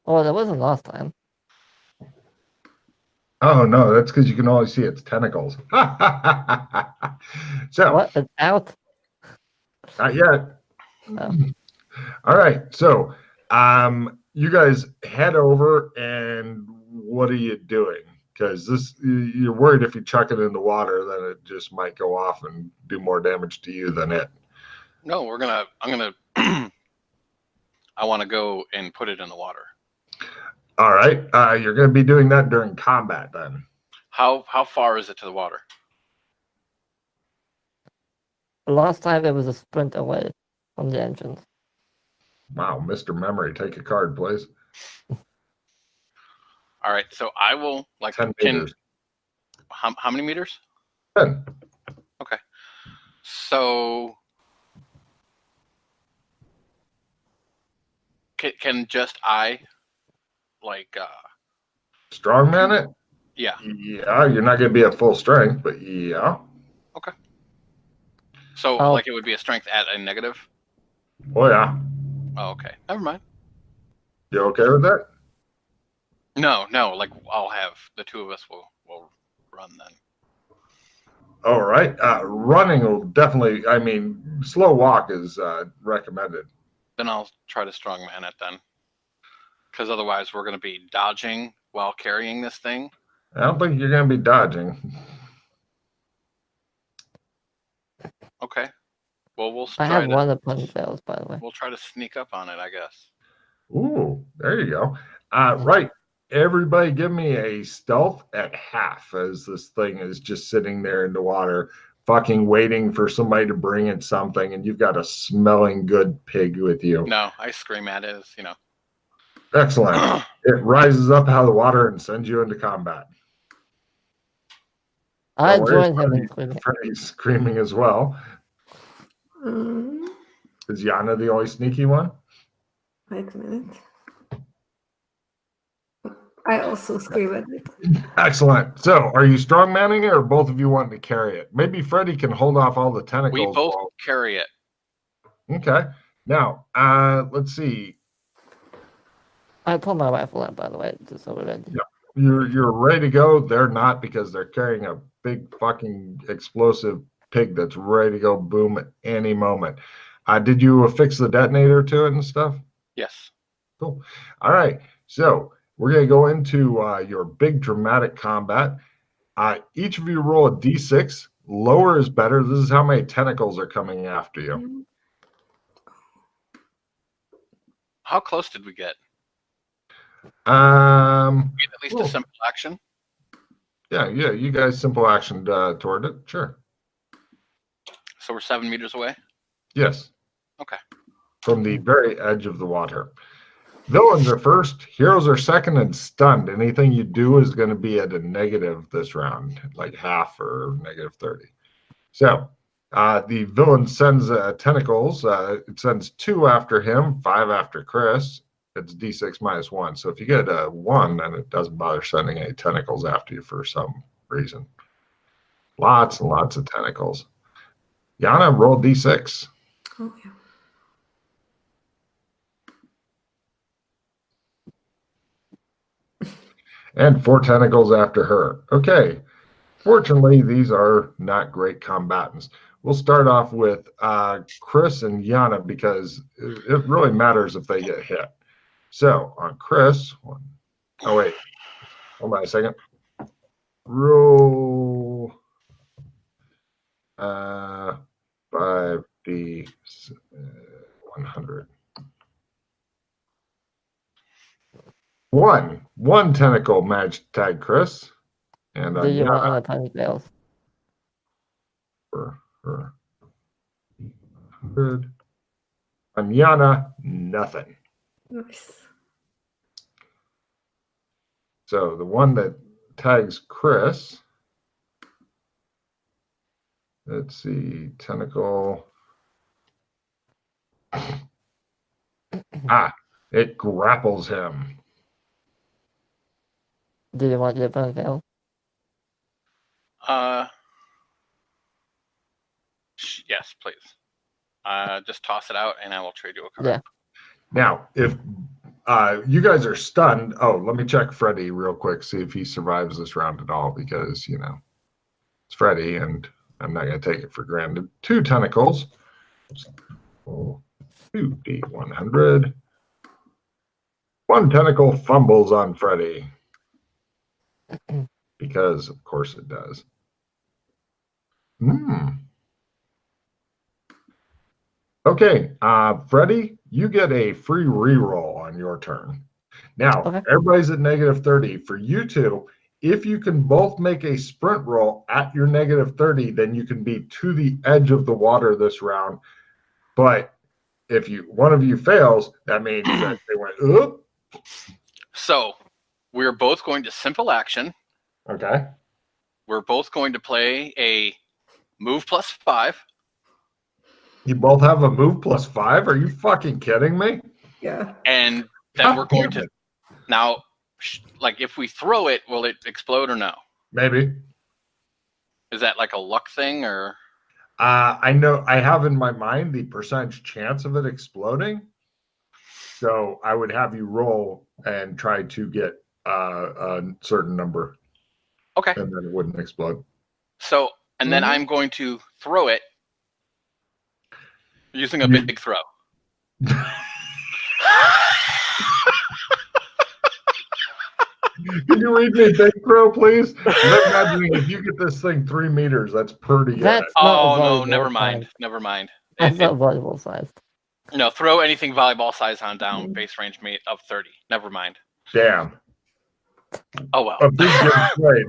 Oh, that wasn't last time. Oh, no, that's because you can only see its tentacles. So, What? It's out? not yet. Oh. All right. So, you guys head over, and what are you doing? Because you're worried if you chuck it in the water, then it just might go off and do more damage to you than it. No, I'm gonna, I want to go and put it in the water. All right. You're going to be doing that during combat then. How far is it to the water? Last time it was a sprint away from the entrance. Wow, Mr. Memory, take a card, please. All right, so I will 10 meters. How many meters? 10. Okay. So can just I Strongman it? Yeah. Yeah, you're not going to be at full strength, but yeah. Okay. So it would be a strength at a negative? Oh, yeah. Oh, okay. Never mind. You okay with that? No. I'll have the two of us will run then. All right. Running will definitely, slow walk is recommended. Then I'll try to strongman it then. Because otherwise we're going to be dodging while carrying this thing. I don't think you're going to be dodging. Okay. Well, I have one opponent fails, by the way. We'll try to sneak up on it, I guess. Ooh, there you go. Right. Everybody give me a stealth at half as this thing is just sitting there in the water, fucking waiting for somebody to bring it something, and you've got a smelling good pig with you. No, I scream at it, Excellent. It rises up out of the water and sends you into combat. I joined him in screaming. Freddy's screaming as well. Is Yana the only sneaky one? Wait a minute. I also scream at it. Excellent. So, are you strongmanning it, or both of you wanting to carry it? Maybe Freddy can hold off all the tentacles. We both carry it. Okay. Now, let's see. I pulled my rifle out, by the way, just so we're ready. Yeah. You're ready to go. They're not, because they're carrying a big fucking explosive pig that's ready to go boom at any moment. Did you affix the detonator to it and stuff? Yes. Cool. All right. So we're going to go into your big dramatic combat. Each of you roll a d6. Lower is better. This is how many tentacles are coming after you. How close did we get? At least a simple action. Yeah. You guys simple action toward it. Sure. So we're 7 meters away? Yes. Okay. From the very edge of the water. Villains are first, heroes are second, and stunned. Anything you do is going to be at a negative this round, like half or negative 30. So the villain sends tentacles. It sends 2 after him, 5 after Chris. It's d6 minus 1. So if you get a 1, then it doesn't bother sending any tentacles after you for some reason. Lots and lots of tentacles. Yana, roll d6. Oh, yeah. And 4 tentacles after her. Okay. Fortunately, these are not great combatants. We'll start off with Chris and Yana, because it really matters if they get hit. So on Chris, oh wait, hold on a second. Roll 5d 100. One tentacle managed to tag Chris. And do you want a tiny fails? For her. 100. On Yana, nothing. Nice. So the one that tags Chris, let's see, tentacle. It grapples him. Do you want your opponent fail? Yes, please. Just toss it out, and I will trade you a card. Yeah. Now, if you guys are stunned. Oh, let me check Freddy real quick, see if he survives this round at all, because, you know, it's Freddy, and I'm not going to take it for granted. 2 tentacles. Oh, 2d100. 1 tentacle fumbles on Freddy. Because, of course, it does. Okay, Freddy, you get a free reroll on your turn. Now, Okay. everybody's at negative 30. For you two, if you can both make a sprint roll at your negative 30, then you can be to the edge of the water this round. But if one of you fails, that means that they went, oop. So we're both going to simple action. Okay. We're both going to play a move plus 5. You both have a move plus 5? Are you fucking kidding me? Yeah. And then we're going to now, like, if we throw it, will it explode or no? Maybe. Is that like a luck thing or? I know I have in my mind the percentage chance of it exploding. So I would have you roll and try to get a certain number. Okay. And then it wouldn't explode. So, and then I'm going to throw it using a big throw. Can you read me big throw, please? I'm imagining if you get this thing 3 meters, that's pretty good. That's Oh, not no, volleyball never mind. sized. Never mind. That's not volleyball sized. No, throw anything volleyball size on down, base range mate of 30. Never mind. Damn. Oh, well. A big game played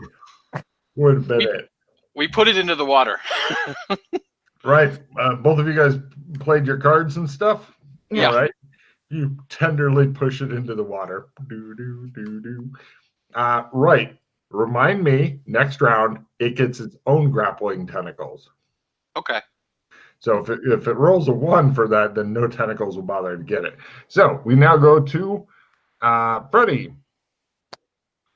would have been it. We put it into the water. Right. Both of you guys played your cards and stuff? Yeah. All right. You tenderly push it into the water. Do, do, do, do. Right. Remind me, next round, it gets its own grappling tentacles. Okay. So if it rolls a 1 for that, then no tentacles will bother to get it. So we now go to Freddy.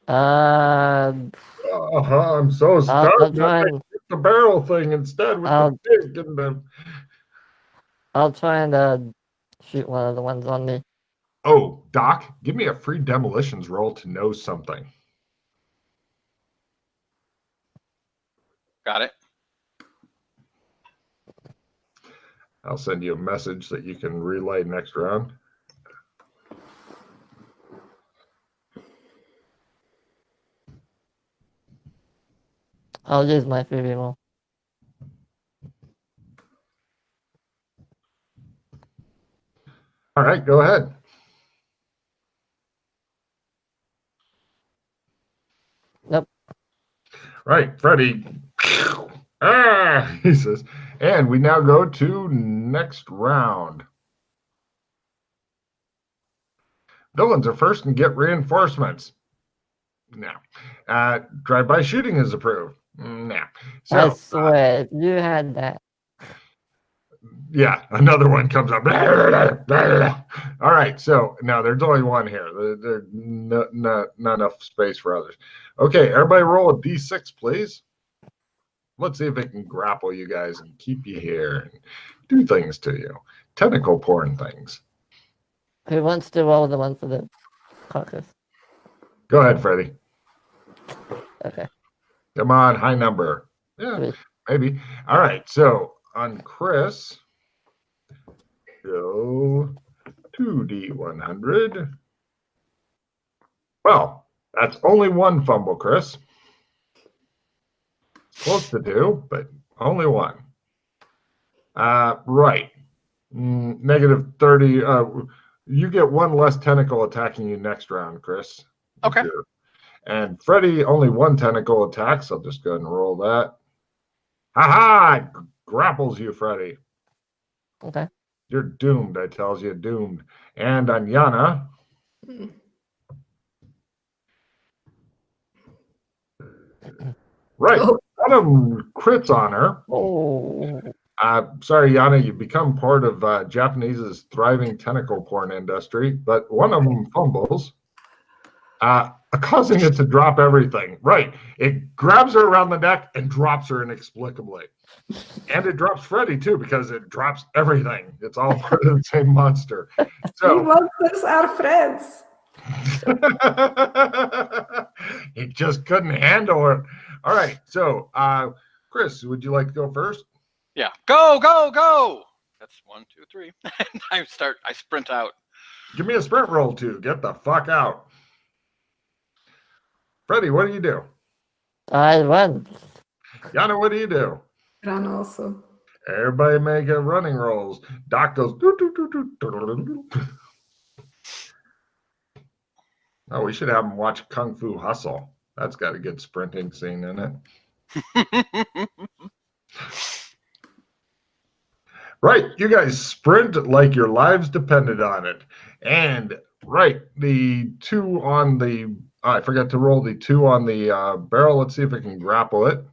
I'll I'm so stunned. try I and hit the barrel thing instead with the pig and the... I'll try and shoot one of the ones on me. Oh, Doc, give me a free demolitions roll to know something. Got it. I'll send you a message that you can relay next round. I'll use my free reroll. All right, go ahead. Nope. Right, Freddy. He says. And we now go to next round. Villains are first and get reinforcements. No. Drive-by shooting is approved. No. So, I swear, if you had that. Yeah, another one comes up. All right, so now there's only one here. There's not enough space for others. Okay, everybody roll a d6, please. Let's see if it can grapple you guys and keep you here and do things to you. Tentacle porn things. Who wants to roll the one for the carcass? Go ahead, Freddy. Okay. Come on, high number. Yeah, 3. maybe. All right, so on Chris, go 2d100. Well, that's only 1 fumble, Chris. Close to 2, but only 1. Right. Negative 30. You get 1 less tentacle attacking you next round, Chris. Okay. Sure. And Freddy, only 1 tentacle attacks. I'll just go ahead and roll that. Ha-ha! Grapples you, Freddy. Okay. You're doomed, I tells you, doomed. And on Yana. Right. Oh. One of them crits on her. Oh. Sorry, Yana, you become part of Japanese's thriving tentacle porn industry, but one of them fumbles. causing it to drop everything. Right. It grabs her around the neck and drops her inexplicably. And it drops Freddy, too, because it drops everything. It's all part of the same monster. We So monsters are friends. he just couldn't handle it. All right. So, Chris, would you like to go first? Yeah. Go, go, go. That's 1, 2, 3. I sprint out. Give me a sprint roll, too. Get the fuck out. Freddy, what do you do? I run. Yana, what do you do? Run also. Everybody make a running rolls. Doc goes. Doo, doo, doo, doo, doo, doo, doo. Oh, we should have him watch Kung Fu Hustle. That's got a good sprinting scene in it. Right, you guys sprint like your lives depended on it. And right, the 2 on the I forgot to roll the 2 on the barrel. Let's see if it can grapple it.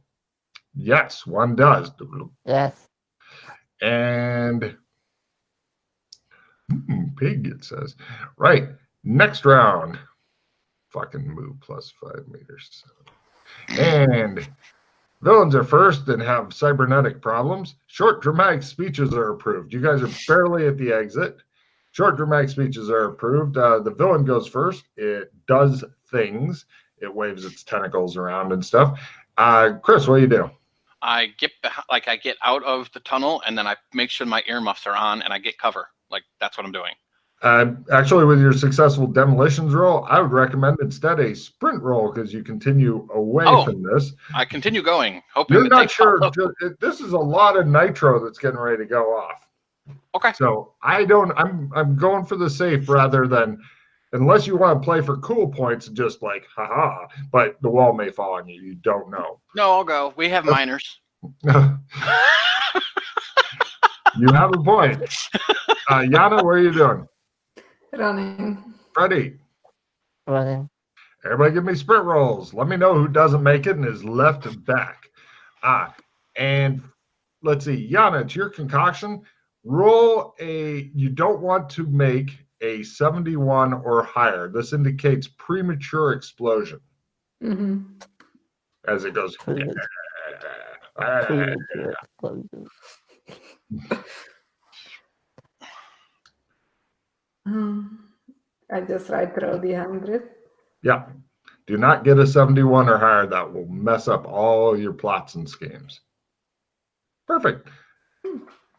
Yes, 1 does. Yes. And pig, it says. Right, next round. Fucking move plus 5 meters. And villains are first and have cybernetic problems. Short dramatic speeches are approved. You guys are barely at the exit. Short dramatic speeches are approved. The villain goes first. It does things. It waves its tentacles around and stuff. Chris, what do you do? I get out of the tunnel, and then I make sure my earmuffs are on, and I get cover. Like, that's what I'm doing. Actually, with your successful demolitions roll, I would recommend instead a sprint roll because you continue away from this. I continue going, hoping You're that not sure. This is a lot of nitro that's getting ready to go off. Okay. So I'm going for the safe rather than, unless you want to play for cool points, just like haha. But the wall may fall on you. You don't know. No, I'll go. We have miners. You have a point. Yana, what are you doing? Running. Freddy. Running. Everybody give me sprint rolls. Let me know who doesn't make it and is left back. And let's see. Yana, it's your concoction. Roll you don't want to make a 71 or higher. This indicates premature explosion. Mm-hmm. As it goes. Premature explosion. I just write roll the 100. Yeah. Do not get a 71 or higher. That will mess up all your plots and schemes. Perfect.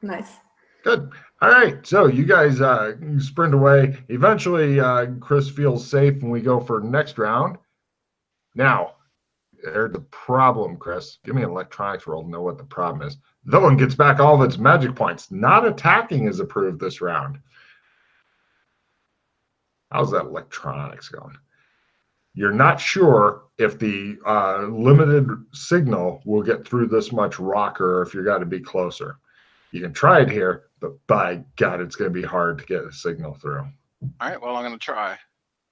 Nice. Good. All right. So you guys sprint away. Eventually, Chris feels safe and we go for next round. Now, there's the problem, Chris. Give me an electronics roll to know what the problem is. Villain gets back all of its magic points. Not attacking is approved this round. How's that electronics going? You're not sure if the limited signal will get through this much rock or if you've got to be closer. You can try it here, but by God, it's going to be hard to get a signal through. All right, well, I'm going to try.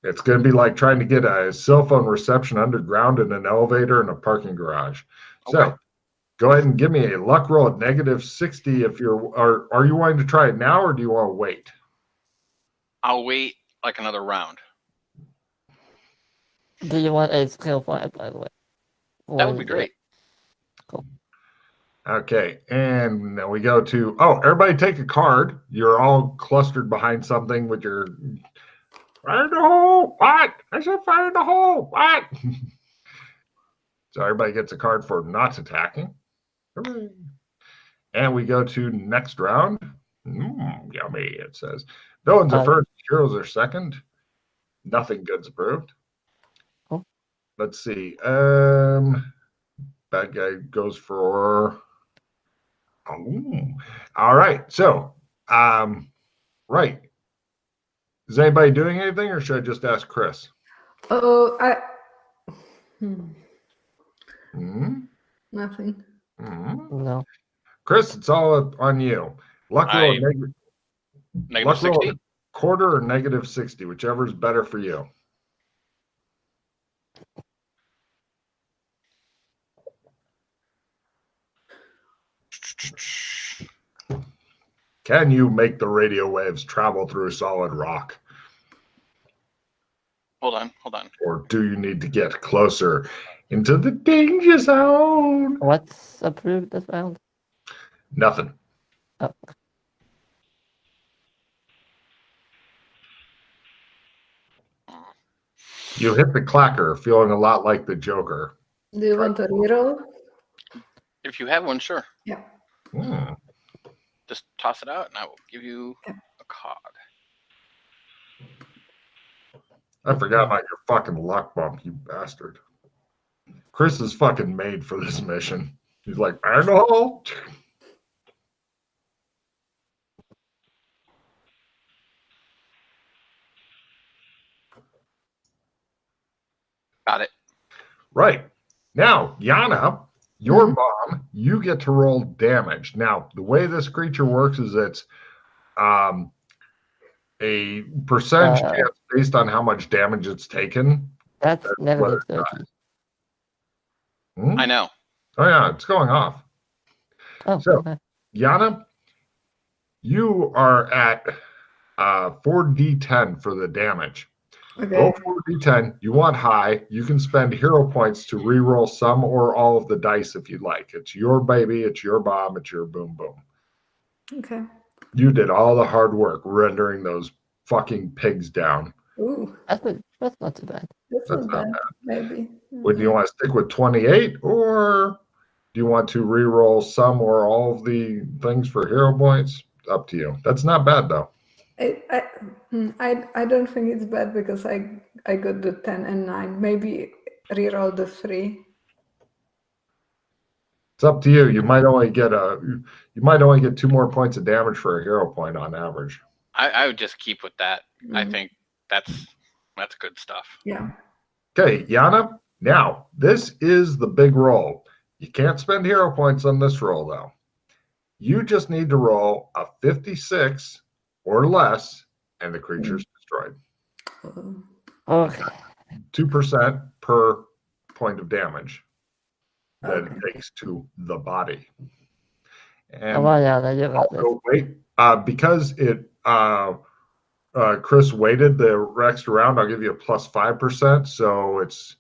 It's going to be like trying to get a cell phone reception underground in an elevator in a parking garage. Okay. So go ahead and give me a luck roll at -60 if you're, are you wanting to try it now or do you want to wait? I'll wait like another round. Do you want a skill 5, by the way? That would be great. Cool. Okay, and then we go to, everybody take a card. You're all clustered behind something with your, fire in the hole, what? I said fire in the hole, what? So everybody gets a card for not attacking. Hooray. And we go to next round. Yummy, it says. Villains are first, heroes are second. Nothing good's approved. Oh. Let's see. Bad guy goes for. All right. So, right. Is anybody doing anything, or should I just ask Chris? Nothing. No. Chris, it's all up on you. Luck roll negative 60? Quarter or -60, whichever is better for you. Can you make the radio waves travel through solid rock? Hold on. Or do you need to get closer into the danger zone? What's approved this round? Nothing. Oh, You hit the clacker, feeling a lot like the Joker. Do you want to reroll? If you have one, sure. Yeah. Hmm. Just toss it out, and I will give you a card. I forgot about your fucking luck bump, you bastard. Chris is fucking made for this mission. He's like, I know. Got it. Right. Now, Yana, your bomb, you get to roll damage. Now, the way this creature works is it's a percentage chance based on how much damage it's taken. that's what negative it 30. I know. Oh, yeah, it's going off. Oh, So, okay. Yana, you are at 4d10 for the damage. Okay. Roll 4d10. You want high. You can spend hero points to re-roll some or all of the dice if you'd like. It's your baby. It's your bomb. It's your boom boom. Okay. You did all the hard work rendering those fucking pigs down. Ooh, That's not too bad. that's That's not not bad. Maybe. Would you want to stick with 28, or do you want to re-roll some or all of the things for hero points? Up to you. That's not bad though. I don't think it's bad because I got the 10 and 9. Maybe reroll the 3. It's up to you. You might only get 2 more points of damage for a hero point on average. I would just keep with that. I think that's good stuff. Yeah. Okay, Yana. Now this is the big roll. You can't spend hero points on this roll though. You just need to roll a 56 or less, and the creature's destroyed. Okay. 2% per point of damage that Okay. it takes to the body. Come And on, Yana, you got this. also wait, because it Chris waited the extra round, I'll give you a plus 5%, so it's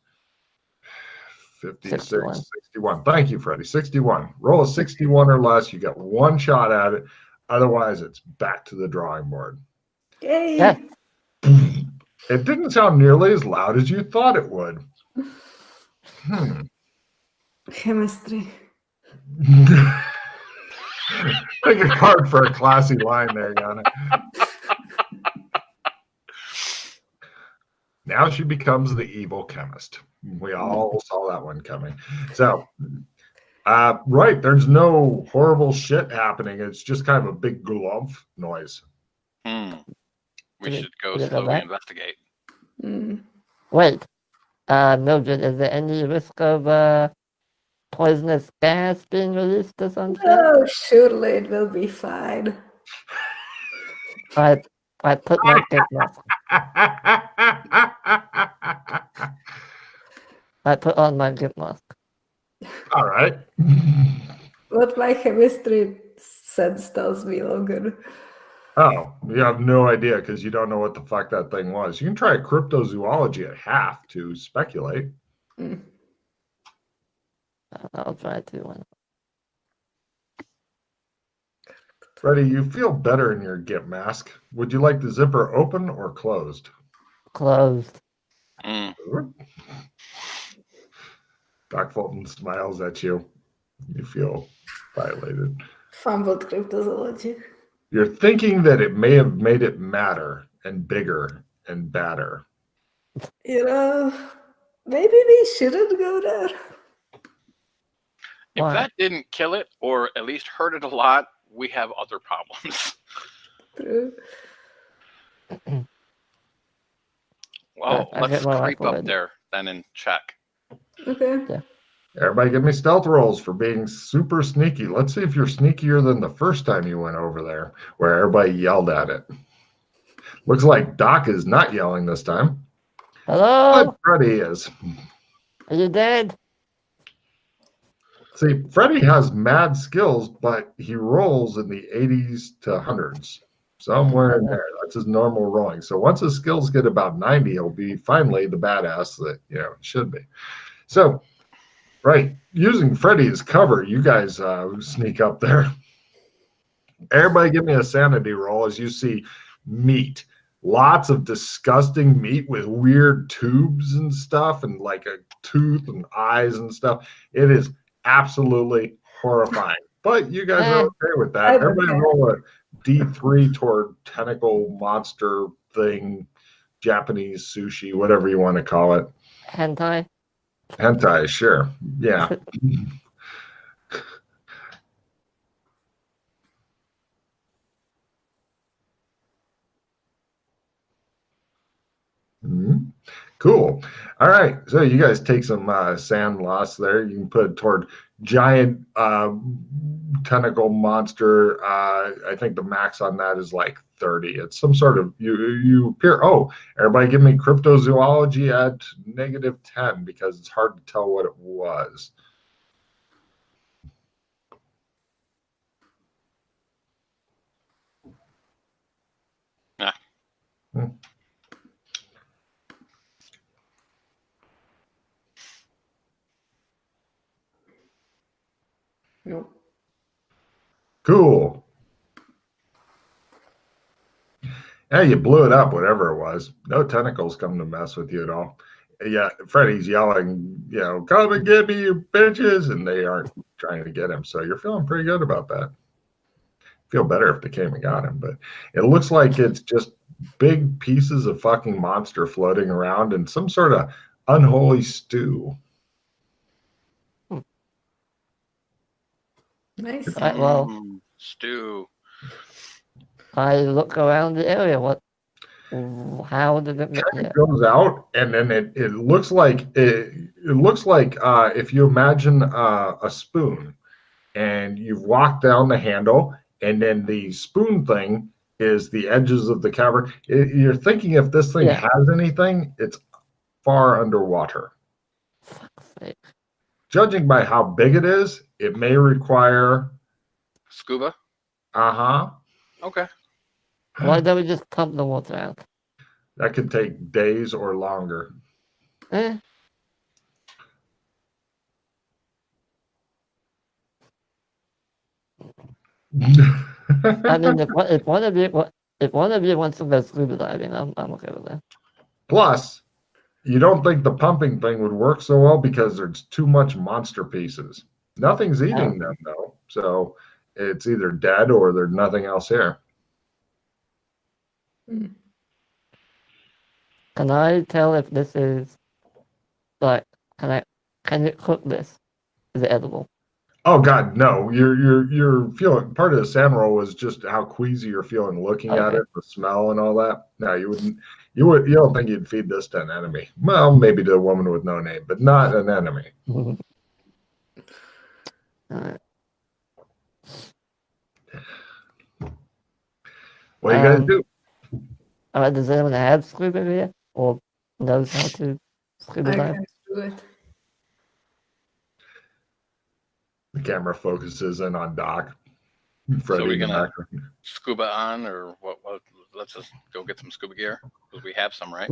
56, 61. 61. Thank you, Freddie. 61. Roll a 61 or less, you get one shot at it. Otherwise, it's back to the drawing board. Yay! Yeah. It didn't sound nearly as loud as you thought it would. Chemistry. Pick a card for a classy line there, Yana. Now she becomes the evil chemist. We all saw that one coming. So, right, there's no horrible shit happening. It's just kind of a big glump noise. We should go Did it go slowly back? investigate. Wait, Mildred, is there any risk of poisonous gas being released or something? Oh, surely it will be fine. I put my gimp mask. I put on my gimp mask. All right. What my chemistry sense tells me, Logan. Oh, you have no idea because you don't know what the fuck that thing was. You can try cryptozoology at half to speculate. I'll try to. Freddie, you feel better in your gimp mask. Would you like the zipper open or closed? Closed. Doc Fulton smiles at you. You feel violated. Fumbled cryptozoology. You're thinking that it may have made it madder and bigger and badder. You know, maybe we shouldn't go there. If Why? that didn't kill it, or at least hurt it a lot, we have other problems. True. Well, I let's get my creep rifle up ready. there then and check. Okay. Everybody give me stealth rolls for being super sneaky. Let's see if you're sneakier than the first time you went over there, where everybody yelled at it. Looks like Doc is not yelling this time. Hello? But Freddy is. Are you dead? See, Freddy has mad skills, but he rolls in the 80s to 100s. Somewhere in there. That's his normal rolling. So once his skills get about 90, he'll be finally the badass that he should be. So, right, using Freddy as cover, you guys sneak up there. Everybody give me a sanity roll as you see meat. Lots of disgusting meat with weird tubes and stuff and like a tooth and eyes and stuff. It is absolutely horrifying. But you guys are okay with that. Everybody roll a D3 toward tentacle monster thing, Japanese sushi, whatever you want to call it. Hentai? Hentai, sure. Yeah. Mm-hmm. Cool. All right. So you guys take some sand loss there. You can put it toward giant tentacle monster. I think the max on that is like 30. It's some sort of you appear. Oh, everybody give me cryptozoology at -10 because it's hard to tell what it was. Yeah. Nope. Cool. Yeah, you blew it up, whatever it was. No tentacles come to mess with you at all. Yeah, Freddy's yelling, come and get me, you bitches, and they aren't trying to get him. So you're feeling pretty good about that. Feel better if they came and got him, but it looks like it's just big pieces of fucking monster floating around in some sort of unholy stew. Nice. Right, well, stew. I look around the area. How did it get It here? goes out, and then it looks like if you imagine a spoon, and you've walked down the handle, and then the spoon thing is the edges of the cavern. You're thinking if this thing has anything, it's far underwater. Fuck's sake. Judging by how big it is, it may require scuba. Okay. Why don't we just pump the water out? That could take days or longer. I mean, if one of you wants to go scuba diving, I'm okay with that. Plus, you don't think the pumping thing would work so well because there's too much monster pieces. Nothing's eating them though, so it's either dead or there's nothing else here. Can I tell if this is like? Can you cook this? Is it edible? Oh God, no! You're feeling part of the sand roll was just how queasy you're feeling looking at it, the smell and all that. No, you wouldn't. You don't think you'd feed this to an enemy? Well, maybe to a woman with no name, but not an enemy. All right. What do you guys do? All right. Does anyone have scuba here or knows how to scuba I dive? can do it. The camera focuses in on Doc. So we're gonna scuba on, or what? Let's just go get some scuba gear because we have some, right?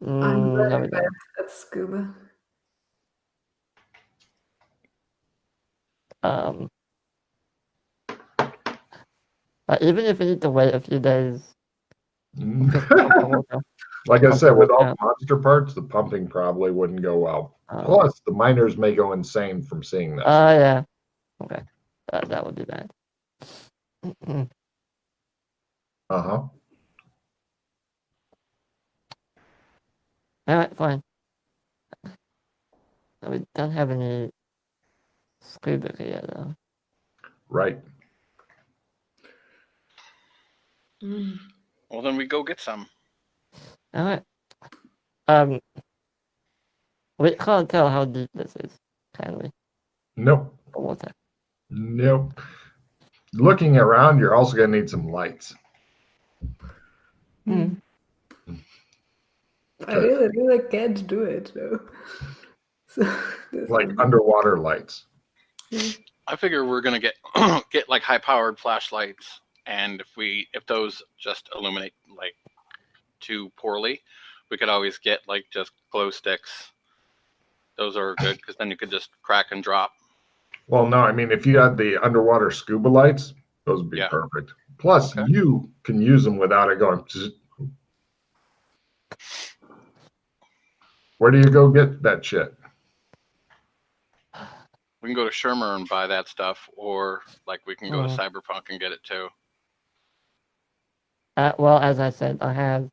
I'm very bad at scuba. Even if you need to wait a few days. Like I said, with all the monster parts, the pumping probably wouldn't go well. Plus, the miners may go insane from seeing this. Yeah. Okay. That would be bad. All right, fine. We don't have any scuba here, though. Right. Well, then we go get some. All right. We can't tell how deep this is, can we? Nope. The water. Nope. Looking around, you're also going to need some lights. I really can't do it, though. So, like underwater lights. I figure we're gonna get like high-powered flashlights and if those just illuminate like too poorly, we could always get like just glow sticks. Those are good because then you could just crack and drop. Well, no, I mean, if you had the underwater scuba lights, those would be perfect. Plus, you can use them without it going. Where do you go get that shit? We can go to Shermer and buy that stuff, or like we can go to Cyberpunk and get it too. Well, as I said, I have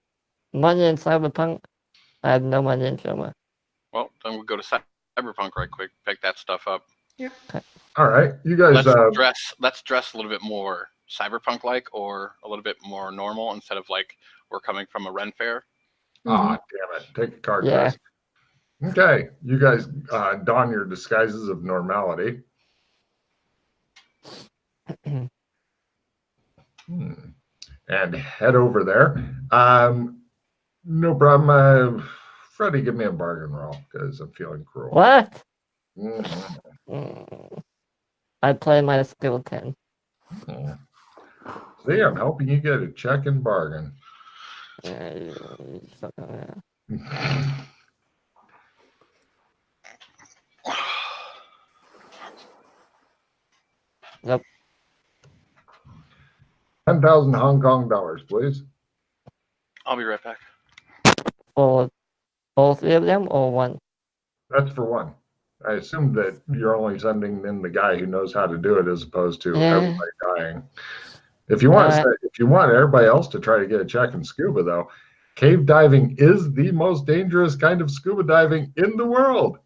money in Cyberpunk. I have no money in Shermer. Well, then we'll go to Cyberpunk right quick, pick that stuff up. Yeah. Okay. All right, you guys. Let's dress a little bit more Cyberpunk-like, or a little bit more normal, instead of like we're coming from a Ren fair. Damn it! Take a card test. Okay, you guys don your disguises of normality. And head over there. No problem. Freddie, give me a bargain roll because I'm feeling cruel. What? I play my skill 10. See, I'm helping you get a check and bargain. Nope. 10,000 Hong Kong dollars, please. I'll be right back. For all three of them, or one? That's for one. I assume that you're only sending in the guy who knows how to do it, as opposed to everybody dying. If you want, everybody else to try to get a check in scuba, though, cave diving is the most dangerous kind of scuba diving in the world.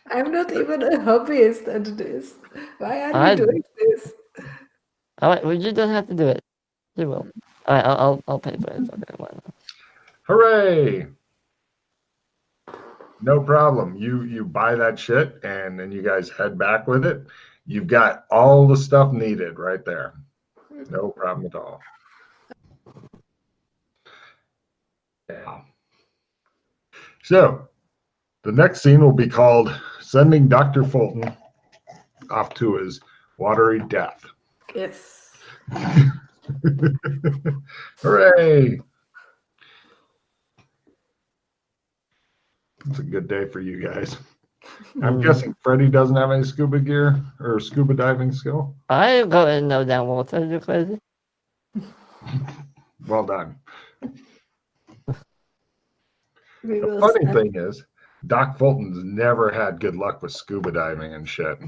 I'm not even a hobbyist at this. Why are you doing this? All right, well, you don't have to do it. You will. All right, I'll pay for it. Okay, hooray! No problem. You buy that shit, and then you guys head back with it. You've got all the stuff needed right there. No problem at all. Yeah. So, the next scene will be called Sending Dr. Fulton Off to His Watery Death. Yes. Hooray! It's a good day for you guys. I'm guessing Freddie doesn't have any scuba gear or scuba diving skill. I go in no down water. Are you crazy? Well done. The funny thing is, Doc Fulton's never had good luck with scuba diving and shit.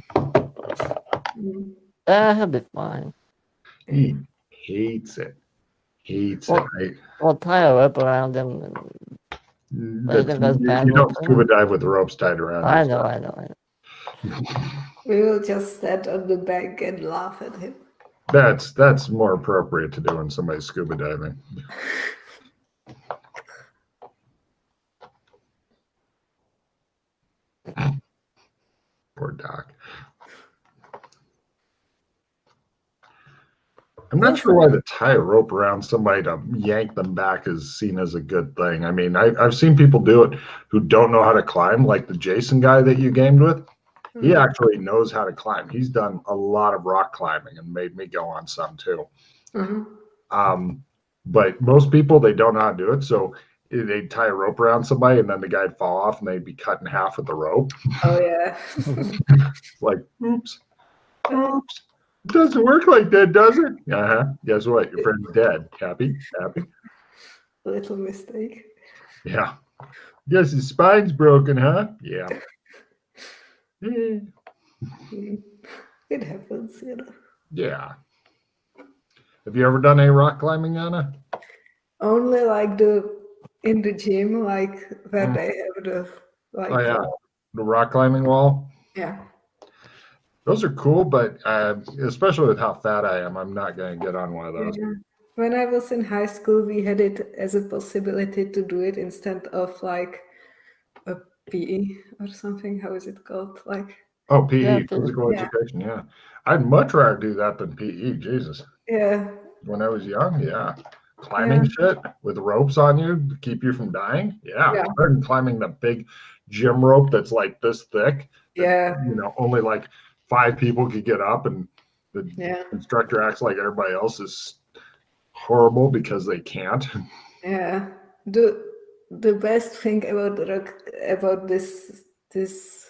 He'll be fine. He hates it. Hates it. Right? We'll tie a rope around him. And you don't scuba dive with the ropes tied around. I know. We will just stand on the bank and laugh at him. That's more appropriate to do when somebody's scuba diving. Poor Doc. I'm not sure why to tie a rope around somebody to yank them back is seen as a good thing. I mean, I've seen people do it who don't know how to climb, like the Jason guy that you gamed with. He actually knows how to climb. He's done a lot of rock climbing and made me go on some too. But most people, they don't know how to do it. So they'd tie a rope around somebody and then the guy'd fall off and they'd be cut in half with the rope. Oh, yeah. Like, oops. It doesn't work like that, does it? Guess what? Your friend's dead. Happy? Little mistake. Yeah. Guess his spine's broken, huh? Yeah. It happens, you know. Yeah. Have you ever done any rock climbing, Anna? Only like in the gym, like where they have the the rock climbing wall. Yeah. Those are cool, but especially with how fat I am, I'm not going to get on one of those. Yeah. When I was in high school, we had it as a possibility to do it instead of like a PE or something. How is it called? Like PE, physical education. Yeah, I'd much rather do that than PE. Jesus. Yeah. When I was young, climbing shit with ropes on you to keep you from dying. Yeah. I started climbing the big gym rope that's like this thick. That, only like 5 people could get up, and the instructor acts like everybody else is horrible because they can't. Yeah. The best thing about this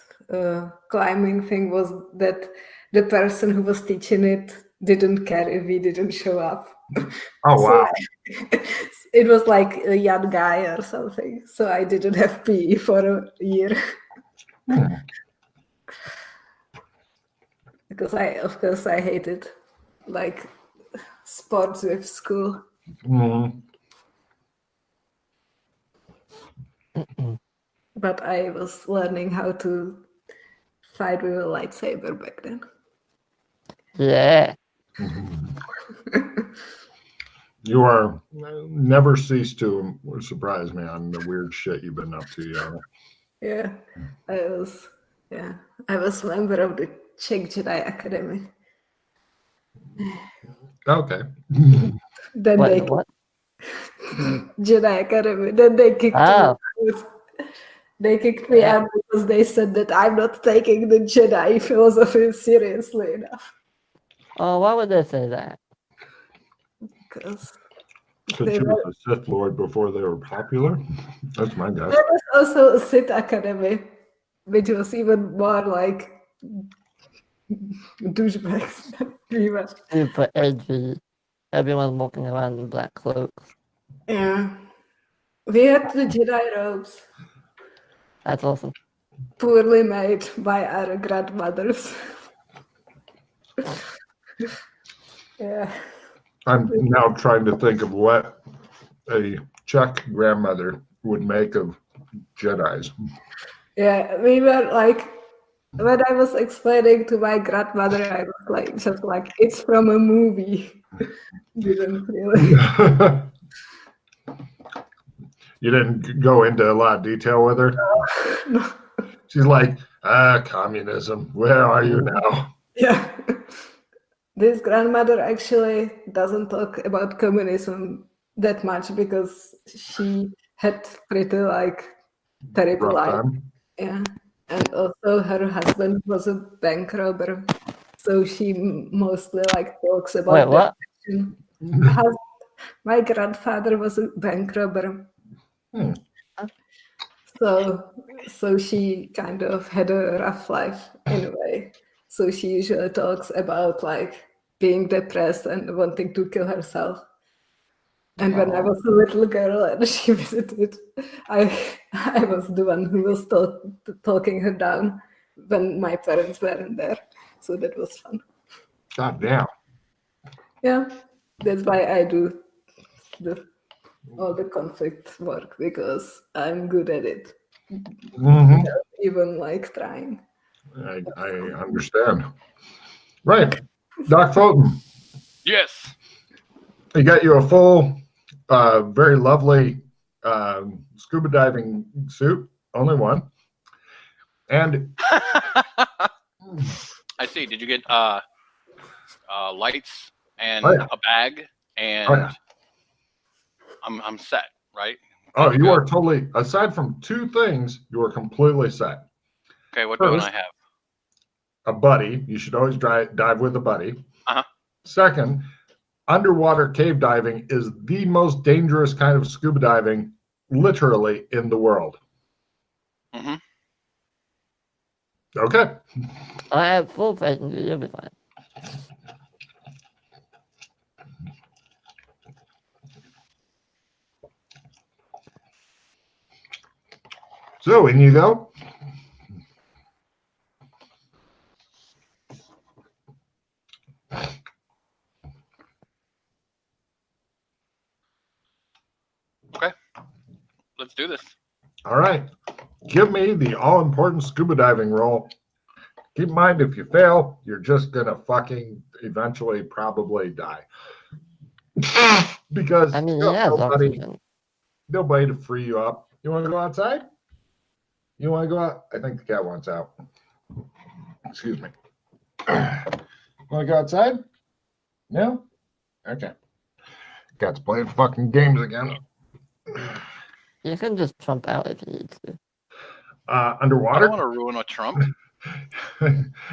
climbing thing was that the person who was teaching it didn't care if we didn't show up. Oh, So wow. it was like a young guy or something. So I didn't have PE for a year. Because of course I hated like sports with school. Mhm. But I was learning how to fight with a lightsaber back then. Yeah. You are never cease to surprise me on the weird shit you've been up to, Yana. Yeah, I was member of the Czech Jedi Academy. Okay. Then What? they What? Jedi Academy. Then they kicked me Oh. out. They kicked me out because they said that I'm not taking the Jedi philosophy seriously enough. Oh, why would they say that? Because Because she was a Sith Lord before they were popular. That's my guess. there was also a Sith Academy, which was even more like douchebags than we were. Super edgy. Everyone walking around in black cloaks. Yeah. We had the Jedi robes, That's awesome. poorly made by our grandmothers. Yeah. I'm now trying to think of what a Czech grandmother would make of Jedis. Yeah, we were like, when I was explaining to my grandmother, I was like, just like, it's from a movie. Didn't really. You didn't go into a lot of detail with her? No. She's like, communism. Where are you now? Yeah. This grandmother actually doesn't talk about communism that much because she had pretty like terrible Rough life. time. Yeah. And also her husband was a bank robber. So she mostly like talks about Wait, what? that. My grandfather was a bank robber. Hmm. So she kind of had a rough life in a way. So she usually talks about like being depressed and wanting to kill herself. And when I was a little girl and she visited, I was the one who was talking her down when my parents weren't there. So that was fun. God damn. Yeah, that's why I do all the conflict work because I'm good at it. Mhm. Without even like trying. I understand. Right. Doc Fulton, Yes. he got you a full, very lovely scuba diving suit, only one. And I see. Did you get lights and Oh, yeah. a bag? And Oh, yeah. I'm set, right? Oh, Good to you go. are totally, aside from two things, you are completely set. Okay, what don't I First, have? a buddy. You should always dive with a buddy. Uh-huh. Second, underwater cave diving is the most dangerous kind of scuba diving, literally, in the world. Mm-hmm. Okay. I have full faith in you. You'll be fine. So, in you go. Okay. Let's do this. All right. Give me the all-important scuba diving roll. Keep in mind, if you fail, you're just going to fucking eventually probably die. Because I mean, you he have has oxygen. nobody to free you up. You want to go outside? You want to go out? I think the cat wants out. Excuse me. Want to go outside? No? Okay. Cat's playing fucking games again. You can just trump out if you need to. I Underwater? don't want to ruin a Trump.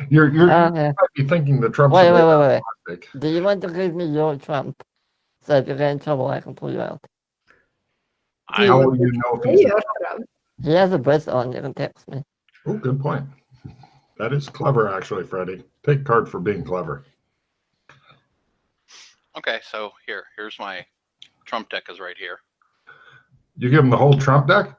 You Okay. might be thinking the Trump's Wait. plastic. Do you want to give me your trump So if you get in trouble, I can pull you out. I How will you know if Play he's... your trump. He has a bracelet on. You can text me. Oh, good point. That is clever, actually, Freddie. Take card for being clever. okay. So here's my trump deck is right here. You give him the whole Trump deck?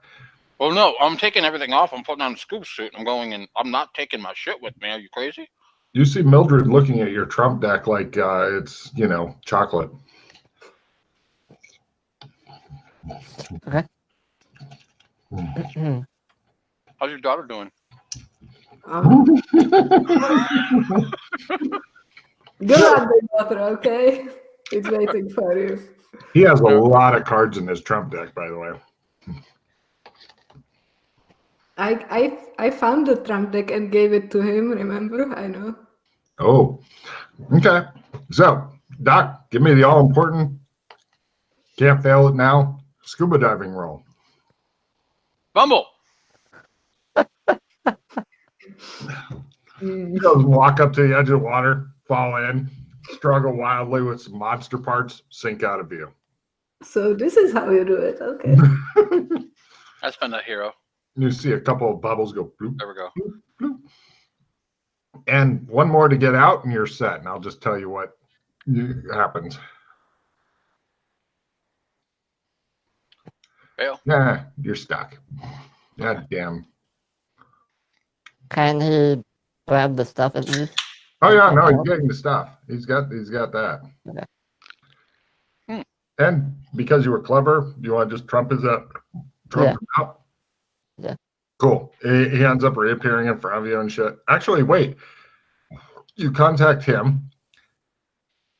Well, no, I'm taking everything off. I'm putting on a scuba suit. I'm going and I'm not taking my shit with me. Are you crazy? You see Mildred looking at your Trump deck like it's, chocolate. Okay. How's your daughter doing? Go out the water, okay? It's waiting for you. He has a lot of cards in his Trump deck, by the way. I found the trump deck and gave it to him, remember? I know. Oh, okay. So, Doc, give me the all-important, can't fail it now, scuba diving roll. Bumble. He goes walk up to the edge of the water, fall in, struggle wildly with some monster parts, sink out of view. So this is how you do it, okay? That's been a hero. You see a couple of bubbles go bloop, There we go. bloop, bloop. And one more to get out and you're set. And I'll just tell you what happens. Fail. Yeah, you're stuck. God damn. Can he grab the stuff at least? Oh yeah, no, he's getting the stuff. He's got that. Okay. And because you were clever, you want to just trump him out? Yeah. Cool. He ends up reappearing in front of you and shit. Actually, wait. You contact him.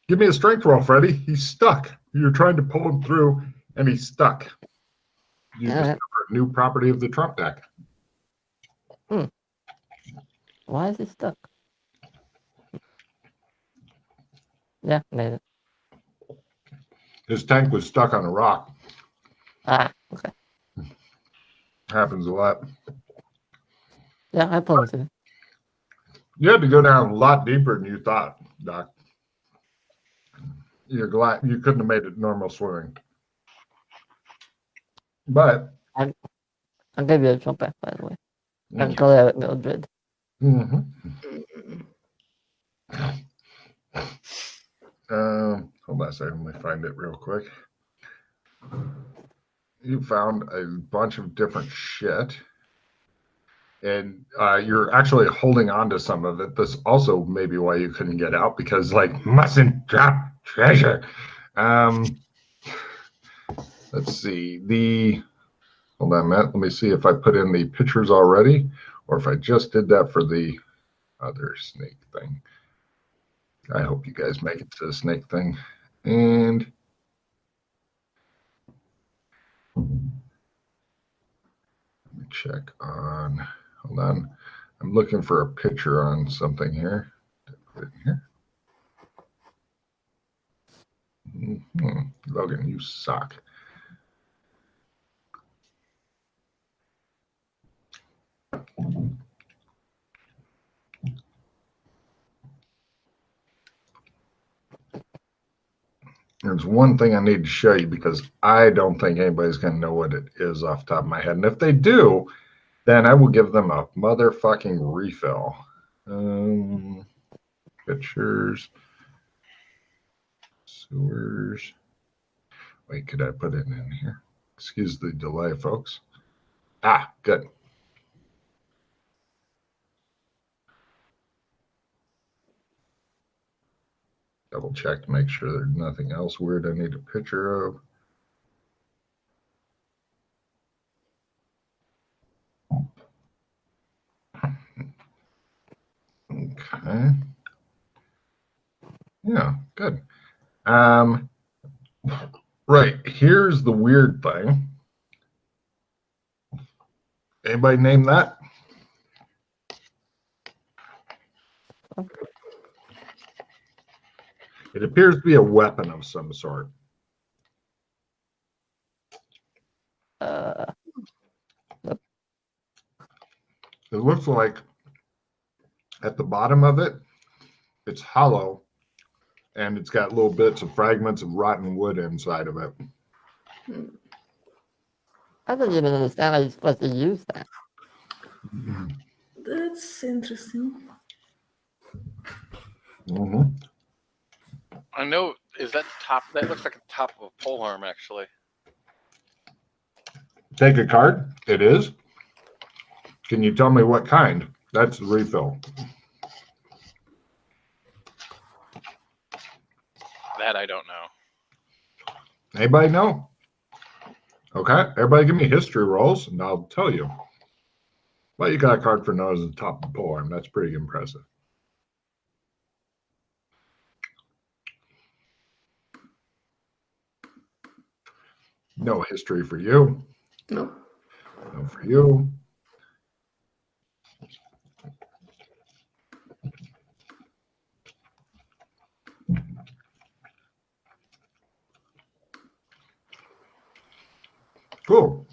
Give me a strength roll, Freddie. He's stuck. You're trying to pull him through, and he's stuck. You discover a new property of the Trump deck. Why is he stuck? Yeah, made it. His tank was stuck on a rock. Ah, okay. Happens a lot. Yeah, I pulled it. You had to go down a lot deeper than you thought, Doc. You're glad you couldn't have made it normal swimming. But I'll give you a jump back, by the way. I'm glad at Mildred. Mm-hmm. Hold on a second. Let me find it real quick. You found a bunch of different shit. And you're actually holding on to some of it. This also may be why you couldn't get out, because mustn't drop treasure. Let's see. Hold on a minute. Let me see if I put in the pictures already, or if I just did that for the other snake thing. I hope you guys make it to the snake thing. And let me check on. Hold on. I'm looking for a picture on something here. Put it in here. Logan, you suck. There's one thing I need to show you, because I don't think anybody's going to know what it is off the top of my head. And if they do, then I will give them a motherfucking refill. Pictures. Sewers. Wait, could I put it in here? Excuse the delay, folks. Ah, good. Double check to make sure there's nothing else weird I need a picture of. Okay. Yeah, good. Right, here's the weird thing. Anybody name that? It appears to be a weapon of some sort. It looks like at the bottom of it, it's hollow, and it's got little bits of fragments of rotten wood inside of it. I don't even understand how you're supposed to use that. That's interesting. Mm-hmm. I know. Is that the top? That looks like the top of a polearm, actually. Take a card. It is. Can you tell me what kind? That's the refill. That I don't know. Anybody know? Okay, everybody give me history rolls, and I'll tell you. Well, you got a card for nose at the top of the polearm. That's pretty impressive. No history for you. No. No for you. Cool.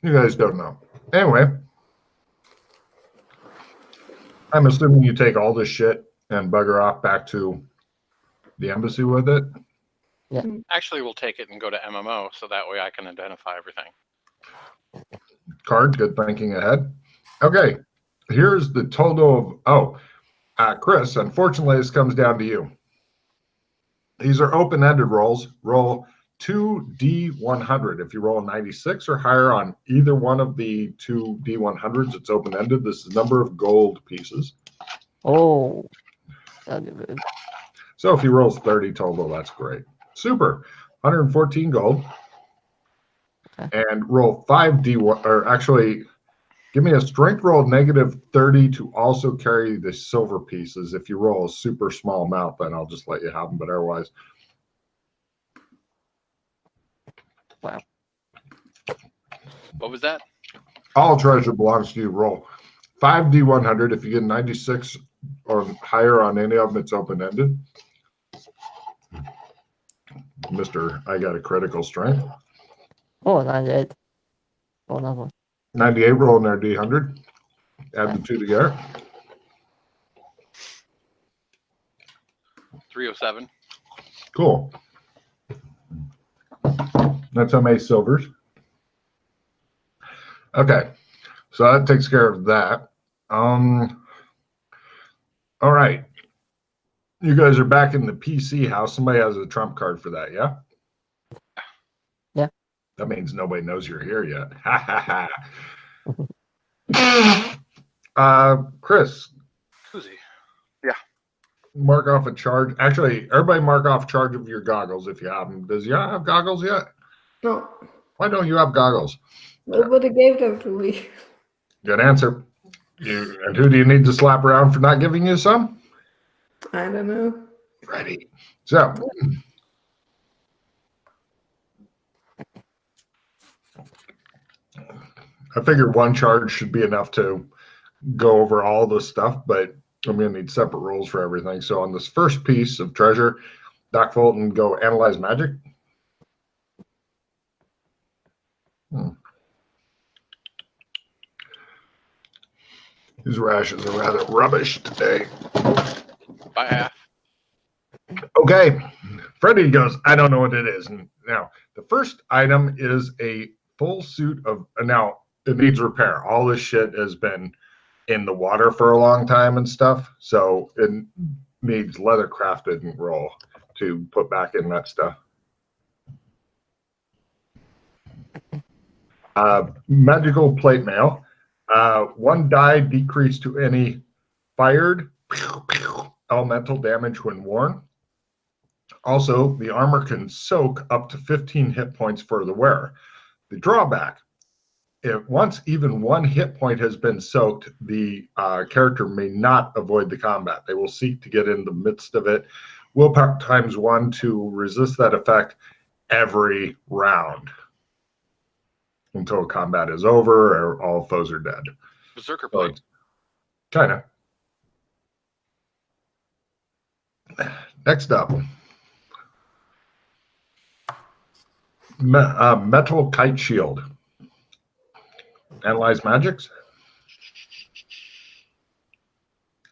You guys don't know. Anyway, I'm assuming you take all this shit and bugger off back to the embassy with it. Actually, we'll take it and go to MMO, so that way I can identify everything. Card, good thinking ahead. Okay, here's the total of, Chris, unfortunately, this comes down to you. These are open-ended rolls. Roll 2D100. If you roll a 96 or higher on either one of the two D100s, it's open-ended. This is number of gold pieces. Oh, that'd be good. So if he rolls 30 total, that's great. Super. 114 gold. Okay. And roll 5D1, or actually, give me a strength roll negative 30 to also carry the silver pieces. If you roll a super small amount, then I'll just let you have them, but otherwise. Wow. What was that? All treasure belongs to you. Roll 5D100. If you get 96 or higher on any of them, it's open-ended. Mr. I got a critical strength. Oh, 98. Oh, another one. 98 roll in their D100. Add the two together. 307. Cool. That's how many silvers. Okay. So that takes care of that. All right. You guys are back in the PC house. Somebody has a trump card for that, yeah? Yeah. That means nobody knows you're here yet. Ha ha ha. Chris. Who's he? Mark off a charge. Actually, everybody mark off charge of your goggles if you have them. Does you have goggles yet? No. Why don't you have goggles? Nobody gave them to me. Good answer. And who do you need to slap around for not giving you some? I don't know. Ready. So, I figured one charge should be enough to go over all this stuff, but I'm going to need separate rules for everything. So on this first piece of treasure, Doc Fulton, go analyze magic. These rashes are rather rubbish today. By half. Okay. Freddie goes, I don't know what it is. Now, the first item is a full suit of, now it needs repair. All this shit has been in the water for a long time and stuff. So it needs leather crafted and roll to put back in that stuff. Magical plate mail. One die decreased to any fired elemental damage when worn. Also, the armor can soak up to 15 hit points for the wearer. The drawback, if once even one hit point has been soaked, the character may not avoid the combat. They will seek to get in the midst of it. Willpower ×1 to resist that effect every round until combat is over or all foes are dead. Berserker plate. Kind of. Next up. Metal kite shield. Analyze magics.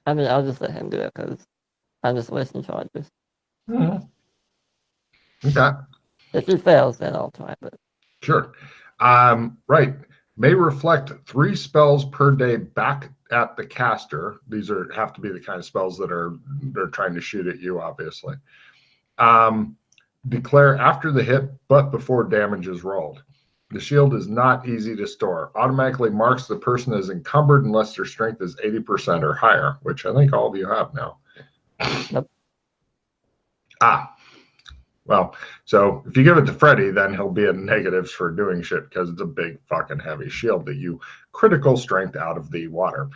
I mean, I'll just let him do it because I'm just wasting charges. Mhm. Okay. If he fails, then I'll try. But Sure. Right. May reflect 3 spells per day back at the caster. These have to be the kind of spells that they're trying to shoot at you, obviously. Declare after the hit, but before damage is rolled. The shield is not easy to store. Automatically marks the person as encumbered unless their strength is 80% or higher, which I think all of you have now. Yep. Well, so if you give it to Freddy, then he'll be in negatives for doing shit because it's a big fucking heavy shield that you critical strength out of the water.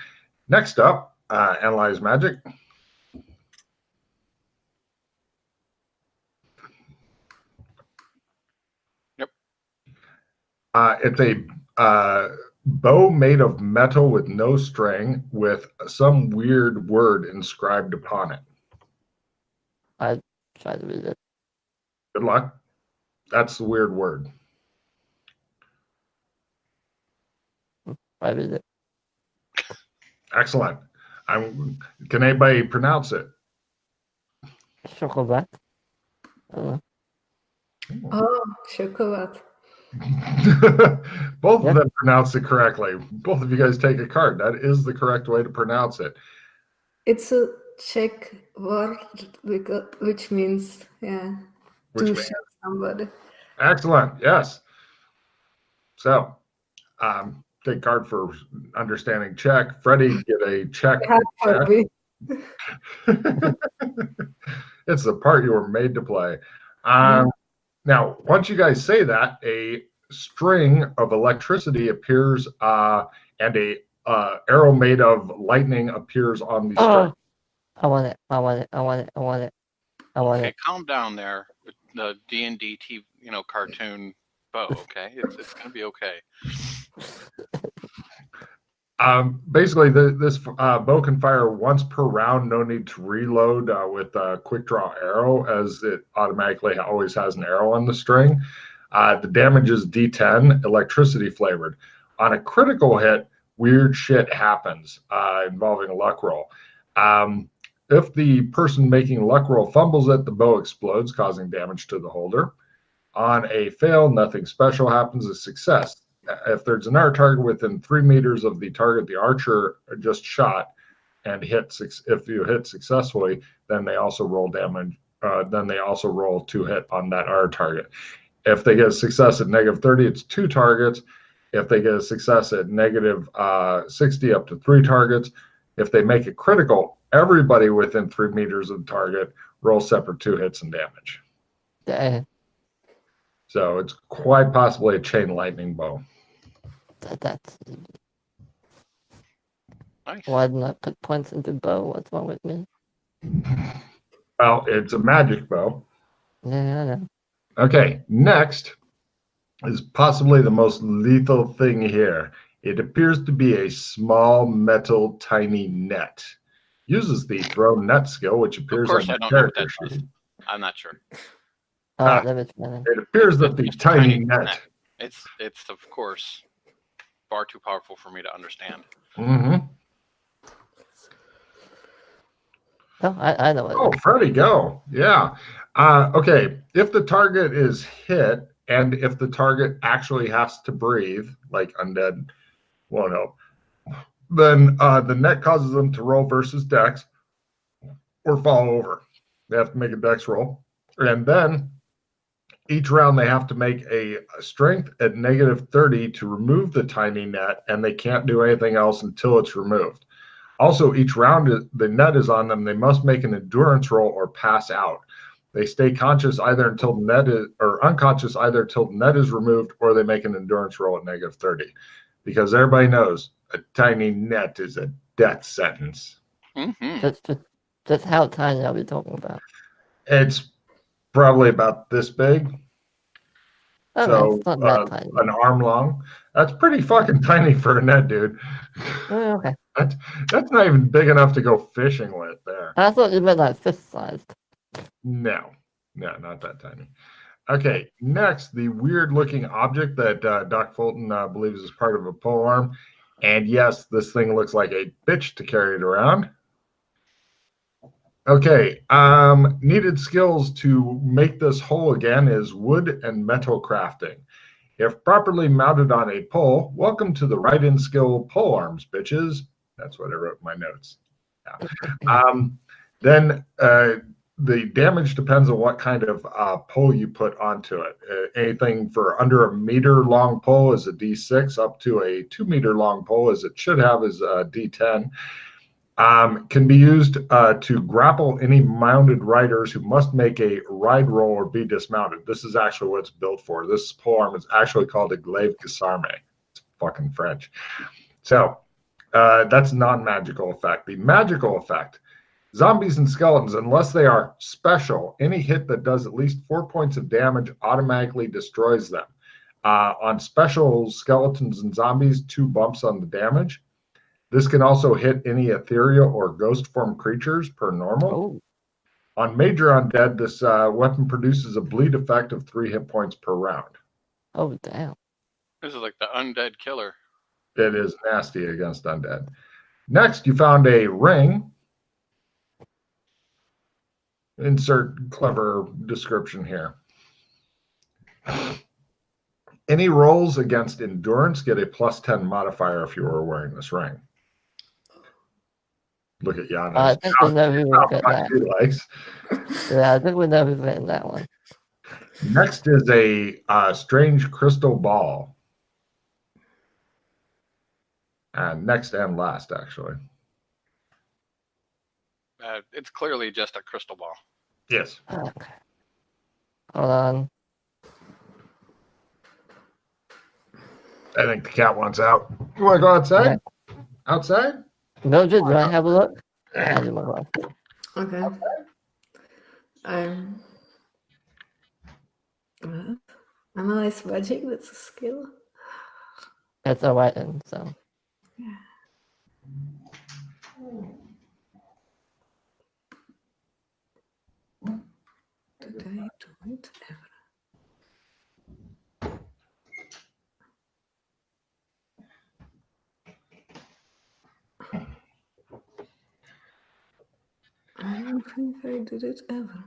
Next up, Analyze Magic. Yep. It's a bow made of metal with no string with some weird word inscribed upon it. I try to read it. Good luck. That's the weird word. I read it. Excellent. Can anybody pronounce it? Chocolate. Oh, chocolate. Both Yeah. of them pronounce it correctly. Both of you guys take a card. That is the correct way to pronounce it. It's a Czech word which means, yeah, Which to means- shoot somebody. Excellent. Yes. So, take card for understanding Czech. Freddie, get a check. Yeah, for me. It's the part you were made to play. Now, once you guys say that, a string of electricity appears, and a arrow made of lightning appears on the string. I want it. I want it. I want it. I want it. I want Okay, it. calm down there with the D&D cartoon bow. Okay, it's gonna be okay. Basically, this bow can fire once per round. No need to reload with a quick draw arrow, as it automatically always has an arrow on the string. The damage is D10, electricity flavored. On a critical hit, weird shit happens involving a luck roll. If the person making a luck roll fumbles it, the bow explodes, causing damage to the holder. On a fail, nothing special happens. A success. If there's another target within 3 meters of the target the archer just shot and if you hit successfully, then they also roll damage. Then they also roll 2 hit on that other target. If they get a success at -30, it's 2 targets. If they get a success at -60, up to 3 targets. If they make it critical, everybody within 3 meters of the target rolls separate 2 hits and damage. Dang. So it's quite possibly a chain lightning bow. That's. Nice. Why didn't I put points into bow? What's wrong with me? Well, it's a magic bow. Yeah, I know. Okay, next is possibly the most lethal thing here. It appears to be a small metal tiny net. Uses the throw net skill, which appears course on I the don't know what character that does. sheet. I'm not sure. Let me try. It appears that the Just a tiny net. It's of course far too powerful for me to understand. Mm-hmm. Oh, I know it. Oh, Freddie, go. Yeah. Okay. If the target is hit and if the target actually has to breathe, like undead won't help, then the net causes them to roll versus dex or fall over. They have to make a dex roll. And then each round they have to make a strength at -30 to remove the tiny net, and they can't do anything else until it's removed. Also, each round the net is on them. They must make an endurance roll or pass out. They stay conscious either until the net is, or unconscious either until the net is removed, or they make an endurance roll at -30. Because everybody knows a tiny net is a death sentence. Mm-hmm. Just how tiny are we talking about? It's probably about this big. Okay, So it's not that tiny. an arm long. That's pretty fucking tiny for a net, dude. Okay. That's not even big enough to go fishing with there. I thought you meant like fist sized. No, not that tiny. Okay, next, the weird looking object that Doc Fulton believes is part of a polearm. And yes, this thing looks like a bitch to carry it around. Okay. Needed skills to make this whole again is wood and metal crafting. If properly mounted on a pole, welcome to the Ride-In skill pole arms, bitches. That's what I wrote in my notes. Yeah. Then the damage depends on what kind of pole you put onto it. Anything for under a meter long pole is a D6, up to a 2 meter long pole, as it should have, is a D10. Can be used to grapple any mounted riders who must make a ride roll or be dismounted. This is actually what it's built for. This polearm is actually called a glaive disarme. It's fucking French. So that's non-magical effect. The magical effect: zombies and skeletons, unless they are special, any hit that does at least 4 points of damage automatically destroys them. On special skeletons and zombies, 2 bumps on the damage. This can also hit any ethereal or ghost form creatures per normal. Oh, On major undead, this weapon produces a bleed effect of 3 hit points per round. oh, damn. This is like the undead killer. It is nasty against undead. Next, you found a ring. Insert clever description here. Any rolls against endurance get a +10 modifier if you are wearing this ring. Look at Yana. I think we know who will get that. He likes. Yeah, I think we know who's getting that one. Next is a strange crystal ball. Next and last, actually. It's clearly just a crystal ball. Yes. Okay. Hold on. I think the cat wants out. You want to go outside? Yeah. Outside? Mildred, do I have a look? I do my luck. Okay. Analyze magic, that's a skill. It's a weapon, so. Did I do it ever? I don't think I did it ever.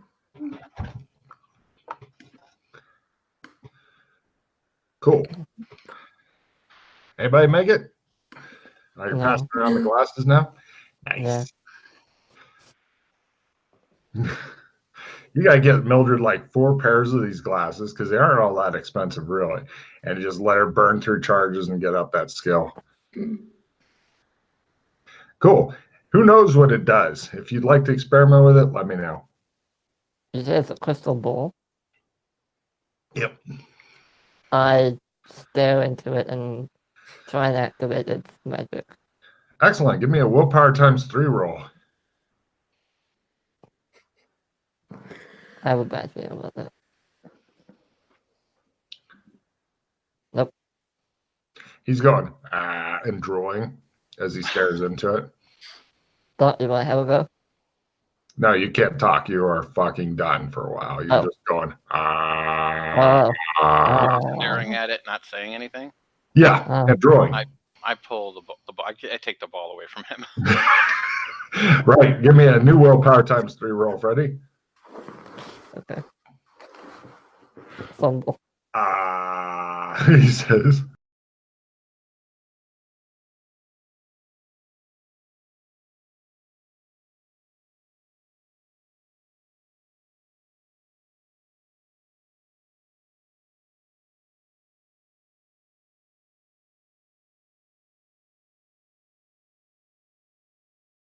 Cool. Anybody make it? Oh, you're No. passing around the glasses now? Nice. Yeah. You got to get Mildred like 4 pairs of these glasses because they aren't all that expensive, really. And just let her burn through charges and get up that skill. Cool. Who knows what it does? If you'd like to experiment with it, let me know. You say it's a crystal ball. Yep. I stare into it and try and activate its magic. Excellent. Give me a willpower ×3 roll. I have a bad feeling about that. Nope. He's going, and drawing as he stares into it. Thought you might have a go? No, you can't talk. You are fucking done for a while. You're just going, Staring at it, not saying anything. Yeah, and drawing. I pull the ball. I take the ball away from him. Right. Give me a new willpower ×3 roll, Freddie. Okay. Fumble. He says.